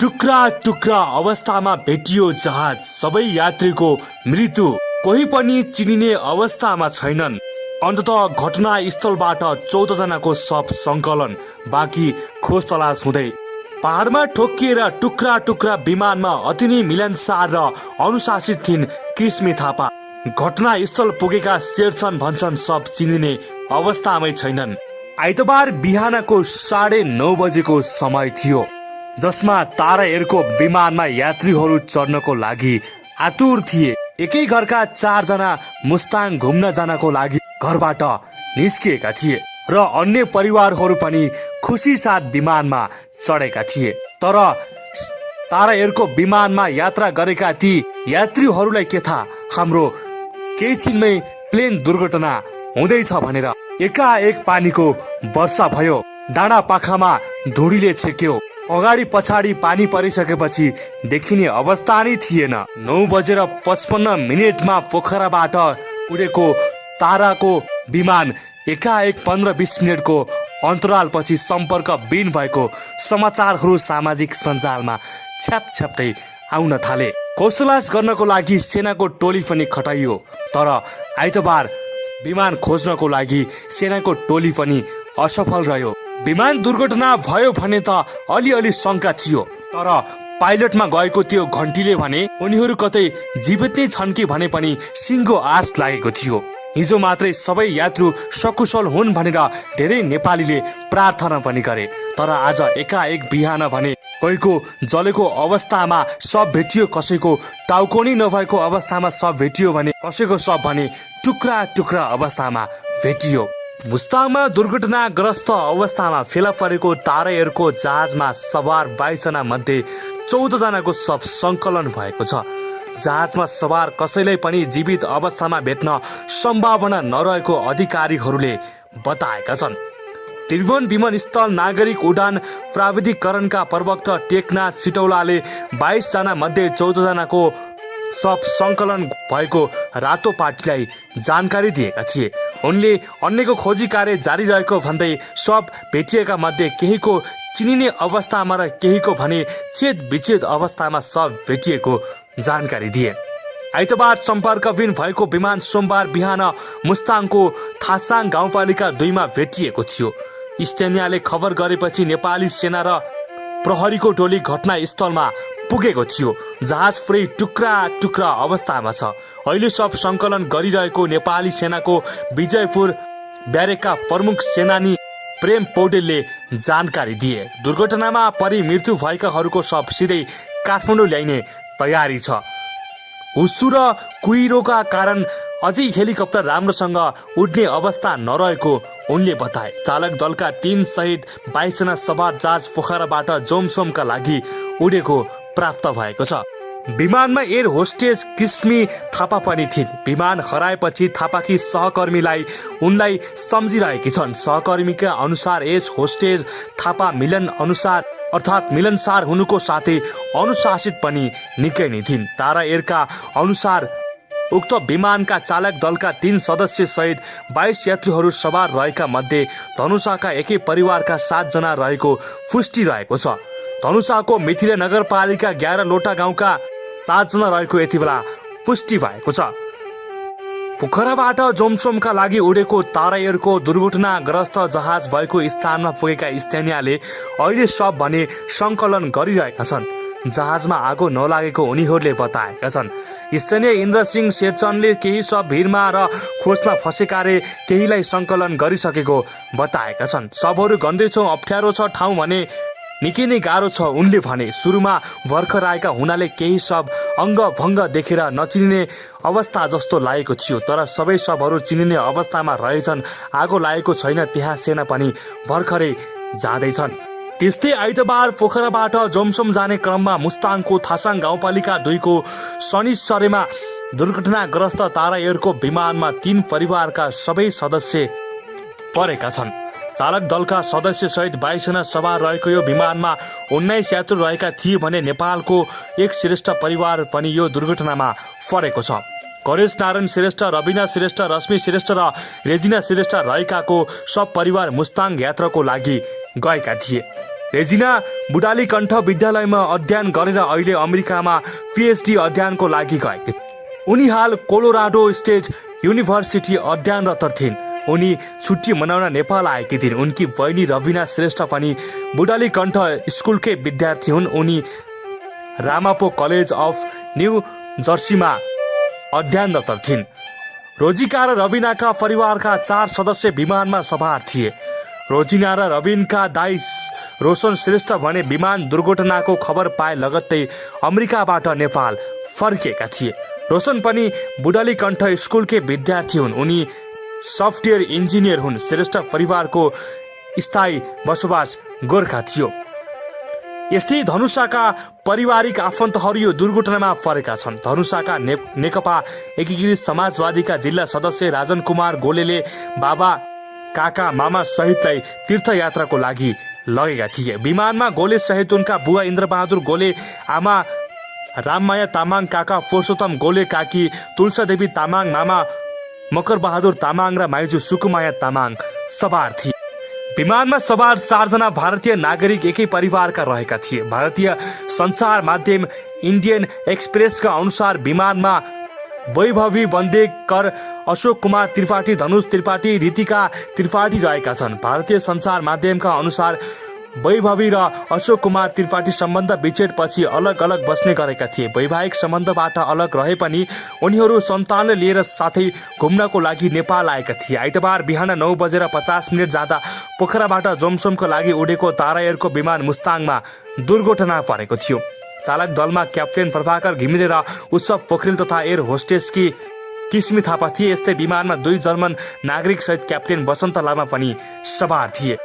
टुक्रा टुक्रा अवस्थामा भेटियो जहाज। सबै यात्रीको मृत्यु, कोही पनि चिनिने अवस्थामा छैनन्। अन्ततः घटनास्थलबाट 14 जनाको शव संकलन, बाँकी खोज तलास हुँदै। पहाडमा ठोकिएर टुक्रा टुक्रा विमानमा अति नै मिलनसार र अनुशासित थिइन् किस्मी थापा। घटनास्थल पुगेका शेरछन् भन्छन् शव चिनिने अवस्थामै छैनन्। आइतबार बिहानको 9:30 बजेको समय थियो, जसमा तारा एयरको विमानमा यात्रीहरू चढ्नको लागि आतुर थिए। एकै घरका 4 जना मुस्ताङ घुम्न जानको लागि घरबाट निस्किएका थिए र अन्य परिवारहरू पनि खुसी साथ विमानमा चढेका थिए। तर तारा एयरको विमानमा यात्रा गरेका ती यात्रीहरूलाई के थाहा, हाम्रो केही छिनमै प्लेन दुर्घटना हुँदैछ भनेर। एकाएक पानीको वर्षा भयो, डाँडा पाखामा धुडीले छेक्यो। अगाडि पछाडि पानी परिसकेपछि देखिने अवस्था नै थिएन। 9:55 पोखराबाट उडेको ताराको विमान एकाएक 15-20 मिनटको अन्तरालपछि सम्पर्क विहीन भएको समाचारहरू सामाजिक सञ्जालमा छ्यापछ्याप्दै आउन थाले। खोजतलास गर्नको लागि सेनाको टोली पनि खटाइयो, तर आइतबार विमान खोज्नको लागि सेनाको टोली पनि असफल रह्यो। विमान दुर्घटना भयो भने त अलिअलि शङ्का थियो, तर पाइलटमा गएको त्यो घन्टीले भने उनीहरू कतै जीवित नै छन् कि भने पनि सिङ्गो आश लागेको थियो। हिजो मात्रै सबै यात्रु सकुशल हुन् भनेर धेरै नेपालीले प्रार्थना पनि गरे, तर आज एकाएक बिहान भने कोहीको जलेको अवस्थामा शव भेटियो, कसैको टाउको नै नभएको अवस्थामा शव भेटियो भने कसैको शव भने टुक्रा टुक्रा अवस्थामा भेटियो। मुस्ताङमा दुर्घटनाग्रस्त अवस्थामा फेला परेको तारा एयरको जहाजमा सवार 22 जना मध्ये 14 जनाको शव संकलन भएको छ। जहाजमा सवार कसैलाई पनि जीवित अवस्थामा भेट्न सम्भावना नरहेको अधिकारीहरूले बताएका छन्। त्रिभुवन विमानस्थल नागरिक उडान प्राविधिकरणका प्रवक्ता टेकनाथ सिटौलाले 22 जना मध्ये 14 जनाको शव संकलन भएको रातो पार्टीलाई जानकारी दिएका थिए। उनले अन्यको खोजी कार्य जारी रहेको भन्दै शव भेटिएका मध्ये केहीको चिनिने अवस्थामा र केहीको भने छेद विच्छेद अवस्थामा शव भेटिएको जानकारी दिए। आइतबार सम्पर्कविहीन भएको विमान सोमबार बिहान मुस्ताङको थासाङ गाउँपालिका 2 मा भेटिएको थियो। स्थानीयले खबर गरेपछि नेपाली सेना र प्रहरीको टोली घटनास्थलमा पुगेको थियो। जहाज पुरै टुक्रा टुक्रा अवस्थामा छ। अहिले शव संकलन गरिरहेको नेपाली सेनाको विजयपुर ब्यारेकका प्रमुख सेनानी प्रेम पौडेलले जानकारी दिए। दुर्घटनामा परि मृत्यु भएकाहरूको शव सिधै काठमाडौँ ल्याइने तयारी छ। हुस्सु र कुहिरोका कारण अझै हेलिकप्टर राम्रोसँग उड्ने अवस्था नरहेको उनले बताए। चालक दलका 3 सहित 22 जना सवार जहाज पोखराबाट जोमसोमका लागि उडेको प्राप्त भएको छ। विमानमा एयर होस्टेस किस्मी थापा पनि थिइन्। विमान हराएपछि थापाकी सहकर्मीलाई उनलाई सम्झिरहेकी छन्। सहकर्मीका अनुसार एयर होस्टेस थापा मिलनसार हुनुको साथै अनुशासित पनि निकै नै थिइन्। तारा एयरका अनुसार उक्त विमानका चालक दलका 3 सदस्य सहित 22 यात्रीहरू सवार रहेका मध्ये धनुषाका एकै परिवारका 7 जना रहेको पुष्टि रहेको छ। धनुषाको मिथिला नगरपालिका 11 लोटा गाउँका 7 जना रहेको यति बेला पुष्टि भएको छ। पोखराबाट जोमसोमका लागि उडेको तारा एयरको दुर्घटनाग्रस्त जहाज भएको स्थानमा पुगेका स्थानीयले अहिले शव भने संकलन गरिरहेका छन्। जहाजमा आगो नलागेको उनीहरूले बताएका छन्। स्थानीय इन्द्रसिंह शेरचनले केही शव भिरमा र खोजमा फँसेकाले केहीलाई संकलन गरिसकेको बताएका छन्। शवहरू गन्दैछौँ, अप्ठ्यारो छ ठाउँ भने निकै नै गाह्रो छ उनले भने। सुरुमा भर्खर आएका हुनाले केही शव अङ्ग भङ्ग देखेर नचिनिने अवस्था जस्तो लागेको थियो, तर सबै शवहरू चिनिने अवस्थामा रहेछन्। आगो लागेको छैन, त्यहाँ सेना पनि भर्खरै जाँदैछन्। त्यस्तै आइतबार पोखराबाट जोमसोम जाने क्रममा मुस्ताङको थासाङ गाउँपालिका 2 को शनिश्चरेमा दुर्घटनाग्रस्त तारा एयरको विमानमा 3 परिवारका सबै सदस्य परेका छन्। चालक दलका सदस्य सहित 22 जना सवार रहेको यो विमानमा 19 यात्रु रहेका थिए भने नेपालको एक श्रेष्ठ परिवार पनि यो दुर्घटनामा परेको छ। करेश नारायण श्रेष्ठ, रविना श्रेष्ठ, रश्मि श्रेष्ठ र रेजिना श्रेष्ठ रहेकाको सब परिवार मुस्ताङ यात्राको लागि गएका थिए। रेजिना बुढाली कण्ठ विद्यालयमा अध्ययन गरेर अहिले अमेरिकामा पिएचडी अध्ययनको लागि गएकी। उनी हाल कोलोराडो स्टेट युनिभर्सिटी अध्ययनरत थिइन्। उनी छुट्टी मनाउन नेपाल आएकी थिइन्। उनकी बहिनी रविना श्रेष्ठ पनि बुढाली कण्ठ स्कुलकै विद्यार्थी हुन्। उनी रामापो कलेज अफ न्यू जर्सीमा अध्ययनरत थिइन्। रोजिका र रविनाका परिवारका 4 सदस्य विमानमा सवार थिए। रोजिना र रविनका दाइ रोशन श्रेष्ठ भने विमान दुर्घटनाको खबर पाए लगत्तै अमेरिकाबाट नेपाल फर्किएका थिए। रोशन पनि बुढाली कण्ठ स्कुलकै विद्यार्थी हुन्। उनी सफ्टवेयर इन्जिनियर हुन्। श्रेष्ठ परिवारको स्थायी बसोबास गोर्खा थियो। यस्तै धनुषाका पारिवारिक आफन्तहरू यो दुर्घटनामा परेका छन्। धनुषाका नेकपा एकीकृत समाजवादीका जिल्ला सदस्य राजन कुमार गोलेले बाबा काका मामा सहितलाई तीर्थयात्राको लागि लगेका थिए। विमानमा गोले सहित उनका बुवा इन्द्रबहादुर गोले, आमा राममाया तामाङ, काका पुरुषोत्तम गोले, काकी तुलसादेवी तामाङ, मामा मकरबहादुर तामाङ र माइजू सुकुमाया तामाङ सवार थिए। विमानमा सवार 4 जना भारतीय नागरिक एकै परिवारका रहेका थिए। भारतीय सञ्चार माध्यम इन्डियन एक्सप्रेसका अनुसार विमानमा वैभवी बन्देकर, अशोक कुमार त्रिपाठी, धनुष त्रिपाठी, रितिका त्रिपाठी रहेका छन्। भारतीय सञ्चार माध्यमका अनुसार वैभवी र अशोक कुमार त्रिपाठी सम्बन्ध विच्छेदपछि अलग अलग बस्ने गरेका थिए। वैवाहिक सम्बन्धबाट अलग रहे पनि उनीहरू सन्तान लिएर साथै घुम्नको लागि नेपाल आएका थिए। आइतबार बिहान 9:50 जाँदा पोखराबाट जोमसोमको लागि उडेको तारा एयरको विमान मुस्ताङमा दुर्घटना परेको थियो। चालक दलमा क्याप्टेन प्रभाकर घिमिरे र उत्सव पोखरेल तथा एयर होस्टेसकी किस्मी थापा थिए। यस्तै विमानमा 2 जर्मन नागरिक सहित क्याप्टेन वसन्त लामा पनि सवार थिए।